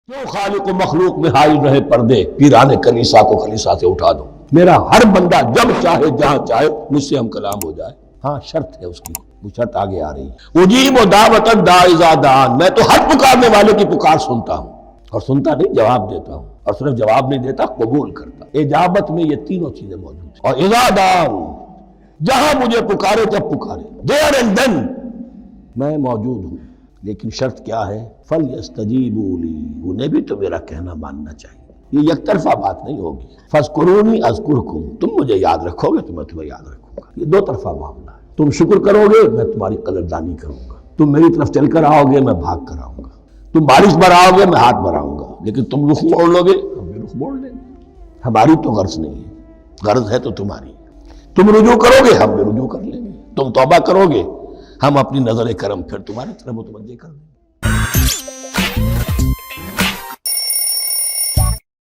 کیوں خالق و مخلوق میں حائل رہے پردے، پیران کلیسا کو کلیسا سے اٹھا دو۔ میرا ہر بندہ جب چاہے جہاں چاہے مجھ سے ہم کلام ہو جائے۔ ہاں شرط ہے اس کی، وہ شرط آگے آ رہی ہے۔ اجیب دعوت الداعی اذا دعان، میں تو ہر پکارنے والے کی پکار سنتا ہوں، اور سنتا نہیں جواب دیتا ہوں، اور صرف جواب نہیں دیتا قبول کرتا۔ اجابت میں یہ تینوں چیزیں موجود ہیں۔ اور اذا دعان، جہاں مجھے پکارے جب پکارے، دیر اینڈ دین میں موجود ہوں۔ لیکن شرط کیا ہے؟ فَلْيَسْتَجِيبُوا لِي، انہیں بھی تو میرا کہنا ماننا چاہیے۔ یہ یک طرفہ بات نہیں ہوگی۔ فَاذْكُرُونِي أَذْكُرْكُمْ، تم مجھے یاد رکھو گے تو میں تمہیں یاد رکھوں گا۔ یہ دو طرفہ معاملہ ہے۔ تم شکر کرو گے میں تمہاری قدردانی کروں گا، تم میری طرف چل کر آؤ گے میں بھاگ کر آؤں گا، تم بارش بڑھاؤ گے میں ہاتھ بڑھاؤں گا، لیکن تم رخ موڑ لو گے ہم بھی رخ موڑ لیں گے۔ ہماری تو غرض نہیں ہے، غرض ہے تو تمہاری۔ تم رجوع کرو گے ہم بھی رجوع کر لیں گے، تم توبہ کرو گے ہم اپنی نظر کرم پھر تمہاری طرف متوجہ کر دیں گے۔